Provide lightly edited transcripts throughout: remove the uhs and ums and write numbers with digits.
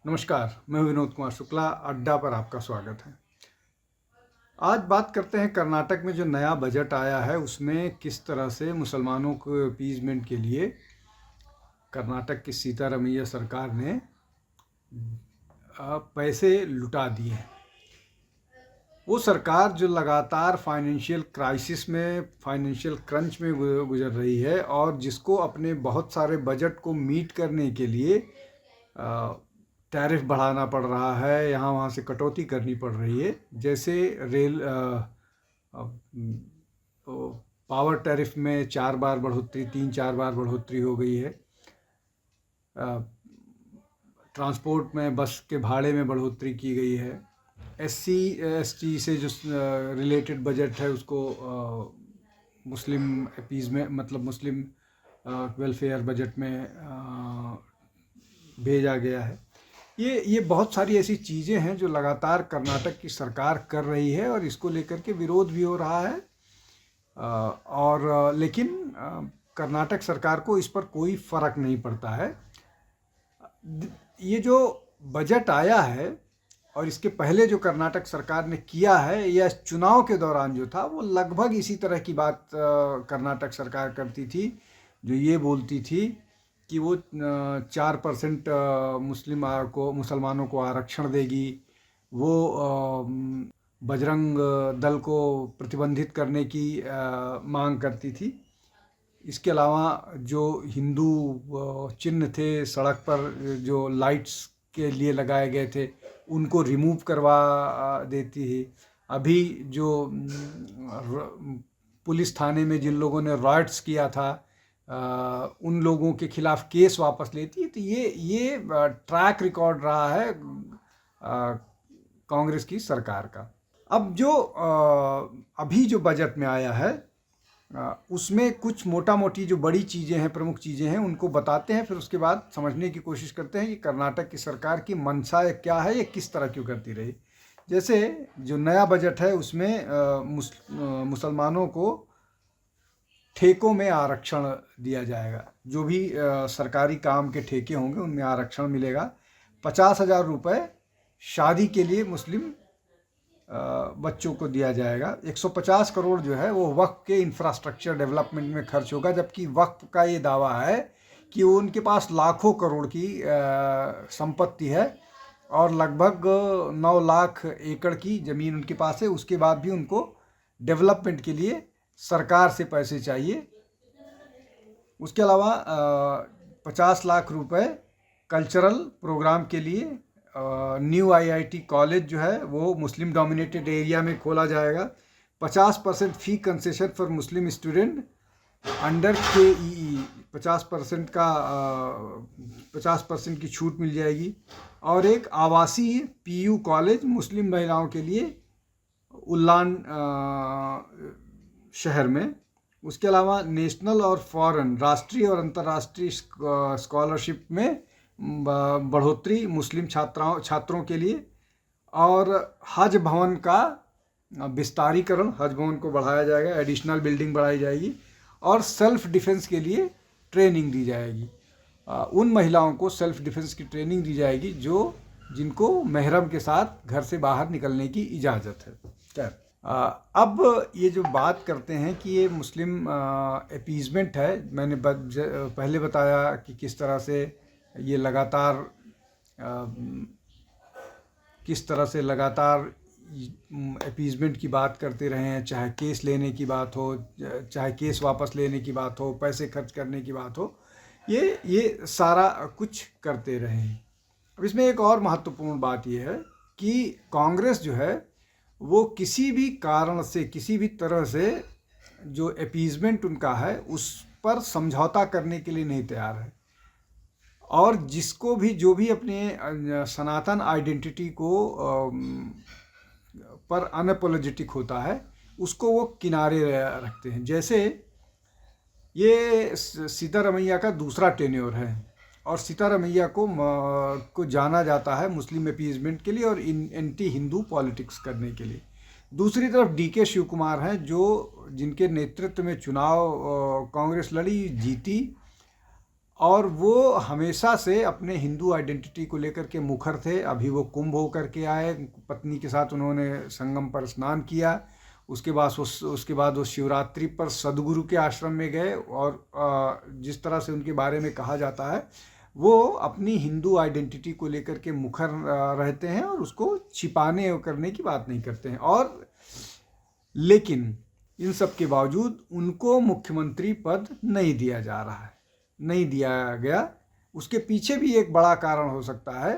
नमस्कार, मैं विनोद कुमार शुक्ला। अड्डा पर आपका स्वागत है। आज बात करते हैं कर्नाटक में जो नया बजट आया है उसमें किस तरह से मुसलमानों को अपीजमेंट के लिए कर्नाटक की सीतारमैया सरकार ने पैसे लुटा दिए हैं। वो सरकार जो लगातार फाइनेंशियल क्राइसिस में, फाइनेंशियल क्रंच में गुजर रही है और जिसको अपने बहुत सारे बजट को मीट करने के लिए टैरिफ बढ़ाना पड़ रहा है, यहाँ वहाँ से कटौती करनी पड़ रही है। जैसे रेल पावर टैरिफ में 4 बार बढ़ोतरी, 3-4 बार बढ़ोतरी हो गई है। ट्रांसपोर्ट में बस के भाड़े में बढ़ोतरी की गई है। SC ST से जो रिलेटेड बजट है उसको मुस्लिम अपीज़मेंट मतलब मुस्लिम वेलफेयर बजट में भेजा गया है। ये बहुत सारी ऐसी चीज़ें हैं जो लगातार कर्नाटक की सरकार कर रही है और इसको लेकर के विरोध भी हो रहा है। लेकिन कर्नाटक सरकार को इस पर कोई फ़र्क नहीं पड़ता है। ये जो बजट आया है और इसके पहले जो कर्नाटक सरकार ने किया है या चुनाव के दौरान जो था वो लगभग इसी तरह की बात कर्नाटक सरकार करती थी, जो ये बोलती थी कि वो 4% मुसलमानों को आरक्षण देगी, वो बजरंग दल को प्रतिबंधित करने की मांग करती थी। इसके अलावा जो हिंदू चिन्ह थे सड़क पर, जो लाइट्स के लिए लगाए गए थे, उनको रिमूव करवा देती है। अभी जो पुलिस थाने में जिन लोगों ने राइट्स किया था उन लोगों के खिलाफ केस वापस लेती है। तो ये ट्रैक रिकॉर्ड रहा है कांग्रेस की सरकार का। अब जो अभी जो बजट में आया है उसमें कुछ मोटा मोटी जो बड़ी चीज़ें हैं, प्रमुख चीज़ें हैं, उनको बताते हैं, फिर उसके बाद समझने की कोशिश करते हैं कि कर्नाटक की सरकार की मंशा क्या है, ये किस तरह क्यों करती रही। जैसे जो नया बजट है उसमें मुसलमानों को ठेकों में आरक्षण दिया जाएगा। जो भी सरकारी काम के ठेके होंगे उनमें आरक्षण मिलेगा। 50,000 रुपये शादी के लिए मुस्लिम बच्चों को दिया जाएगा। 150 करोड़ जो है वो वक्फ के इंफ्रास्ट्रक्चर डेवलपमेंट में खर्च होगा, जबकि वक्फ का ये दावा है कि वो उनके पास लाखों करोड़ की संपत्ति है और लगभग 9 लाख एकड़ की ज़मीन उनके पास है। उसके बाद भी उनको डेवलपमेंट के लिए सरकार से पैसे चाहिए। उसके अलावा 50 लाख रुपए कल्चरल प्रोग्राम के लिए न्यू IIT कॉलेज जो है वो मुस्लिम डोमिनेटेड एरिया में खोला जाएगा। 50% fee concession for Muslim student under KEE, 50% की छूट मिल जाएगी। और एक आवासीय PU कॉलेज मुस्लिम महिलाओं के लिए उल्लान शहर में। उसके अलावा नेशनल और फॉरेन, राष्ट्रीय और अंतर्राष्ट्रीय स्कॉलरशिप में बढ़ोतरी मुस्लिम छात्रों के लिए। और हज भवन का विस्तारीकरण, हज भवन को बढ़ाया जाएगा, एडिशनल बिल्डिंग बढ़ाई जाएगी और सेल्फ डिफेंस के लिए ट्रेनिंग दी जाएगी। उन महिलाओं को सेल्फ डिफेंस की ट्रेनिंग दी जाएगी जिनको महरम के साथ घर से बाहर निकलने की इजाज़त है। खैर, अब ये जो बात करते हैं कि ये मुस्लिम अपीज़मेंट है, मैंने पहले बताया कि किस तरह से ये किस तरह से लगातार अपीज़मेंट की बात करते रहे हैं, चाहे केस लेने की बात हो, चाहे केस वापस लेने की बात हो, पैसे खर्च करने की बात हो, ये सारा कुछ करते रहे हैं। अब इसमें एक और महत्वपूर्ण बात यह है कि कांग्रेस जो है वो किसी भी कारण से, किसी भी तरह से जो अपीज़मेंट उनका है उस पर समझौता करने के लिए नहीं तैयार है। और जिसको भी, जो भी अपने सनातन आइडेंटिटी को पर अनअपोलोजेटिक होता है उसको वो किनारे रखते हैं। जैसे ये सीतारमैया का दूसरा टेन्योर है और सीतारमैया को जाना जाता है मुस्लिम अपीज़मेंट के लिए और एंटी हिंदू पॉलिटिक्स करने के लिए। दूसरी तरफ DK शिव कुमार हैं जिनके नेतृत्व में चुनाव कांग्रेस लड़ी, जीती और वो हमेशा से अपने हिंदू आइडेंटिटी को लेकर के मुखर थे। अभी वो कुंभ होकर के आए, पत्नी के साथ उन्होंने संगम पर स्नान किया। उसके बाद वो शिवरात्रि पर सदगुरु के आश्रम में गए, और जिस तरह से उनके बारे में कहा जाता है, वो अपनी हिंदू आइडेंटिटी को लेकर के मुखर रहते हैं और उसको छिपाने करने की बात नहीं करते हैं। और लेकिन इन सब के बावजूद उनको मुख्यमंत्री पद नहीं दिया जा रहा है, नहीं दिया गया। उसके पीछे भी एक बड़ा कारण हो सकता है,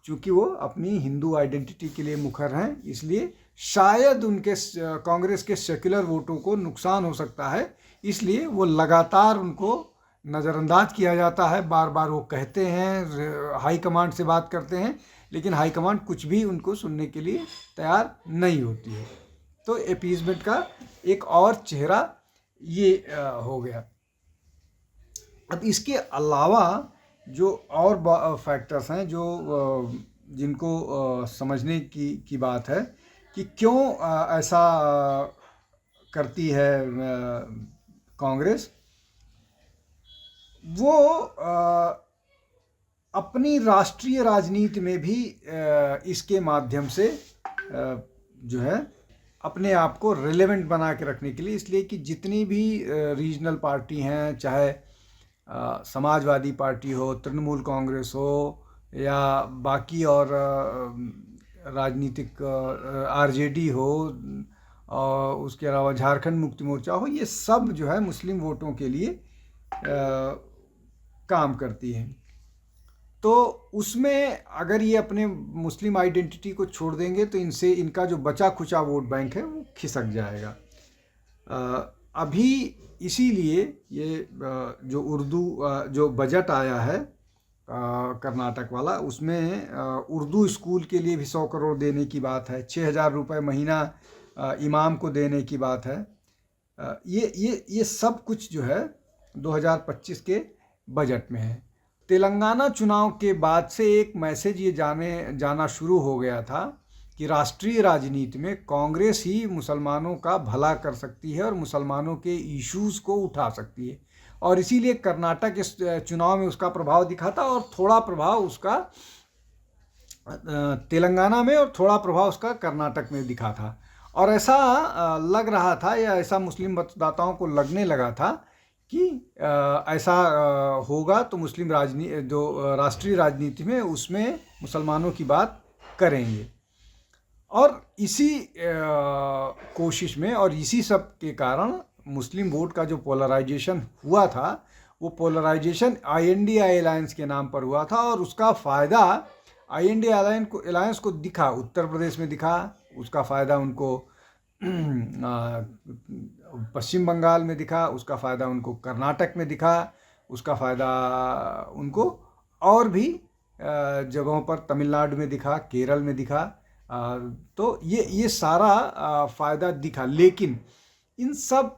क्योंकि वो अपनी हिंदू आइडेंटिटी के लिए मुखर हैं, इसलिए शायद उनके कांग्रेस के सेक्युलर वोटों को नुकसान हो सकता है, इसलिए वो लगातार उनको नज़रअंदाज किया जाता है। बार बार वो कहते हैं, हाई कमांड से बात करते हैं, लेकिन हाई कमांड कुछ भी उनको सुनने के लिए तैयार नहीं होती है। तो अपीसमेंट का एक और चेहरा ये हो गया। अब इसके अलावा जो और फैक्टर्स हैं जो जिनको समझने की बात है कि क्यों ऐसा करती है कांग्रेस, वो अपनी राष्ट्रीय राजनीति में भी इसके माध्यम से जो है अपने आप को रिलेवेंट बना के रखने के लिए, इसलिए कि जितनी भी रीजनल पार्टी हैं, चाहे समाजवादी पार्टी हो, तृणमूल कांग्रेस हो, या बाकी और राजनीतिक आरजेडी हो, और उसके अलावा झारखंड मुक्ति मोर्चा हो, ये सब जो है मुस्लिम वोटों के लिए काम करती हैं। तो उसमें अगर ये अपने मुस्लिम आइडेंटिटी को छोड़ देंगे तो इनसे इनका जो बचा खुचा वोट बैंक है वो खिसक जाएगा। अभी इसीलिए ये जो बजट आया है कर्नाटक वाला, उसमें उर्दू स्कूल के लिए भी 100 करोड़ देने की बात है, 6,000 रुपये महीना इमाम को देने की बात है। ये सब कुछ जो है 2025 के बजट में है। तेलंगाना चुनाव के बाद से एक मैसेज ये जाना शुरू हो गया था कि राष्ट्रीय राजनीति में कांग्रेस ही मुसलमानों का भला कर सकती है और मुसलमानों के इश्यूज़ को उठा सकती है, और इसीलिए कर्नाटक इस चुनाव में उसका प्रभाव दिखा था, और थोड़ा प्रभाव उसका तेलंगाना में और थोड़ा प्रभाव उसका कर्नाटक में दिखा था। और ऐसा लग रहा था, या ऐसा मुस्लिम मतदाताओं को लगने लगा था कि ऐसा होगा तो मुस्लिम जो राष्ट्रीय राजनीति में उसमें मुसलमानों की बात करेंगे। और इसी कोशिश में और इसी सब के कारण मुस्लिम वोट का जो पोलराइजेशन हुआ था, वो पोलराइजेशन INDI अलायंस के नाम पर हुआ था, और उसका फ़ायदा INDI अलायंस को दिखा, उत्तर प्रदेश में दिखा, उसका फ़ायदा उनको पश्चिम बंगाल में दिखा, उसका फ़ायदा उनको कर्नाटक में दिखा, उसका फ़ायदा उनको और भी जगहों पर तमिलनाडु में दिखा, केरल में दिखा। तो ये सारा फ़ायदा दिखा, लेकिन इन सब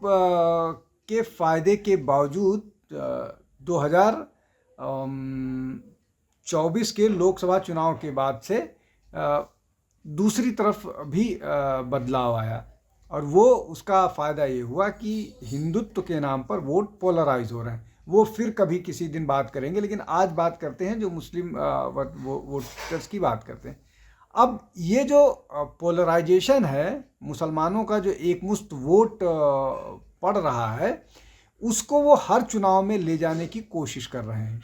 के फ़ायदे के बावजूद 2024 के लोकसभा चुनाव के बाद से दूसरी तरफ भी बदलाव आया, और वो उसका फ़ायदा ये हुआ कि हिंदुत्व के नाम पर वोट पोलराइज हो रहे हैं। वो फिर कभी किसी दिन बात करेंगे, लेकिन आज बात करते हैं जो मुस्लिम वोटर्स की बात करते हैं। अब ये जो पोलराइजेशन है, मुसलमानों का जो एकमुश्त वोट पड़ रहा है, उसको वो हर चुनाव में ले जाने की कोशिश कर रहे हैं।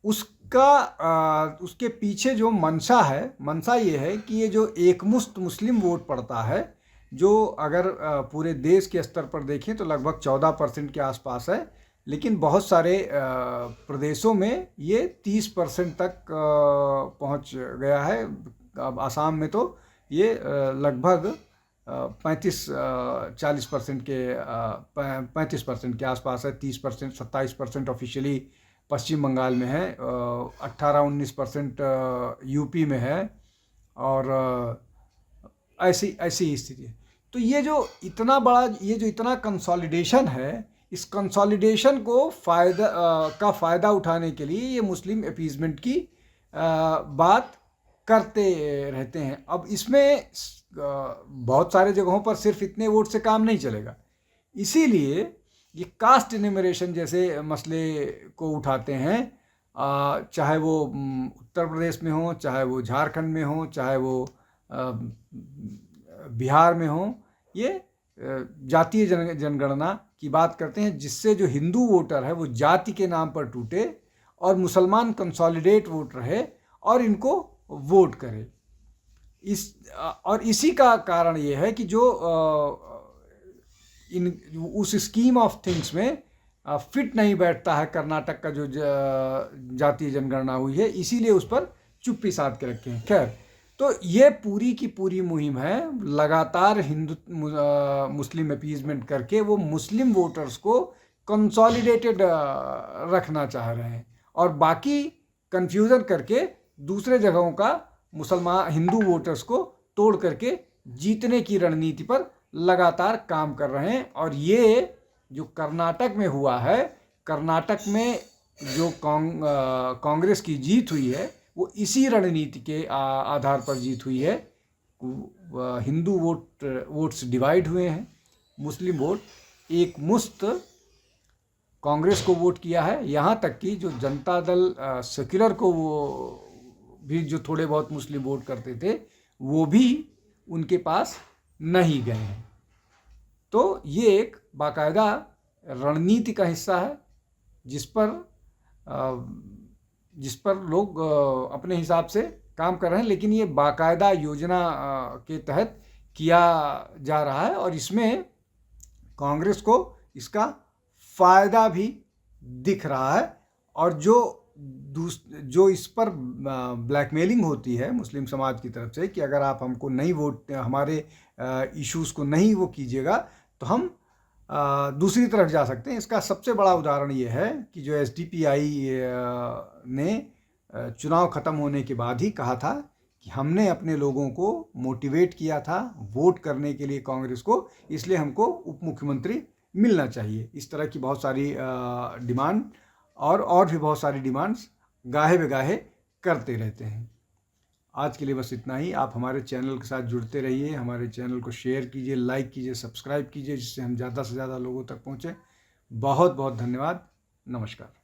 उसके पीछे जो मंशा ये है कि ये जो एकमुश्त मुस्लिम वोट पड़ता है, जो अगर पूरे देश के स्तर पर देखें तो लगभग 14% के आसपास है, लेकिन बहुत सारे प्रदेशों में ये 30% तक पहुंच गया है। अब आसाम में तो ये लगभग 35-40% के 35% के आसपास है, 30%, 27% ऑफिशियली पश्चिम बंगाल में है, 18-19% यूपी में है, और ऐसी स्थिति है। तो ये जो इतना कंसोलिडेशन है, इस कंसोलिडेशन को फ़ायदा उठाने के लिए ये मुस्लिम अपीजमेंट की बात करते रहते हैं। अब इसमें बहुत सारे जगहों पर सिर्फ इतने वोट से काम नहीं चलेगा, इसीलिए ये कास्ट इन्यूमरेशन जैसे मसले को उठाते हैं, चाहे वो उत्तर प्रदेश में हो, चाहे वो झारखंड में हो, चाहे वो बिहार में हो। ये जातीय जनगणना की बात करते हैं, जिससे जो हिंदू वोटर है वो जाति के नाम पर टूटे और मुसलमान कंसोलिडेट वोट रहे और इनको वोट करे। इसी का कारण ये है कि जो उस स्कीम ऑफ थिंग्स में फिट नहीं बैठता है कर्नाटक का जो जातीय जनगणना हुई है, इसीलिए उस पर चुप्पी साध के रखे हैं। खैर, तो ये पूरी की पूरी मुहिम है, लगातार मुस्लिम अपीजमेंट करके वो मुस्लिम वोटर्स को कंसोलिडेटेड रखना चाह रहे हैं और बाकी कंफ्यूजन करके दूसरे जगहों का हिंदू वोटर्स को तोड़ करके जीतने की रणनीति पर लगातार काम कर रहे हैं। और ये जो कर्नाटक में हुआ है, कर्नाटक में जो कांग्रेस की जीत हुई है वो इसी रणनीति के आधार पर जीत हुई है। हिंदू वोट्स डिवाइड हुए हैं, मुस्लिम वोट एक मुश्त कांग्रेस को वोट किया है, यहाँ तक कि जो जनता दल सेक्युलर को वो भी जो थोड़े बहुत मुस्लिम वोट करते थे वो भी उनके पास नहीं गए हैं। तो ये एक बाकायदा रणनीति का हिस्सा है जिस पर लोग अपने हिसाब से काम कर रहे हैं, लेकिन ये बाकायदा योजना के तहत किया जा रहा है और इसमें कांग्रेस को इसका फ़ायदा भी दिख रहा है। और जो इस पर ब्लैकमेलिंग होती है मुस्लिम समाज की तरफ से कि अगर आप हमको नहीं वोट, हमारे इश्यूज़ को नहीं वो कीजिएगा तो हम दूसरी तरफ जा सकते हैं। इसका सबसे बड़ा उदाहरण ये है कि जो SDPI ने चुनाव ख़त्म होने के बाद ही कहा था कि हमने अपने लोगों को मोटिवेट किया था वोट करने के लिए कांग्रेस को, इसलिए हमको उप मुख्यमंत्री मिलना चाहिए। इस तरह की बहुत सारी डिमांड और भी बहुत सारी डिमांड्स गाहे बेगाहे करते रहते हैं। आज के लिए बस इतना ही। आप हमारे चैनल के साथ जुड़ते रहिए, हमारे चैनल को शेयर कीजिए, लाइक कीजिए, सब्सक्राइब कीजिए, जिससे हम ज़्यादा से ज़्यादा लोगों तक पहुँचें। बहुत बहुत धन्यवाद। नमस्कार।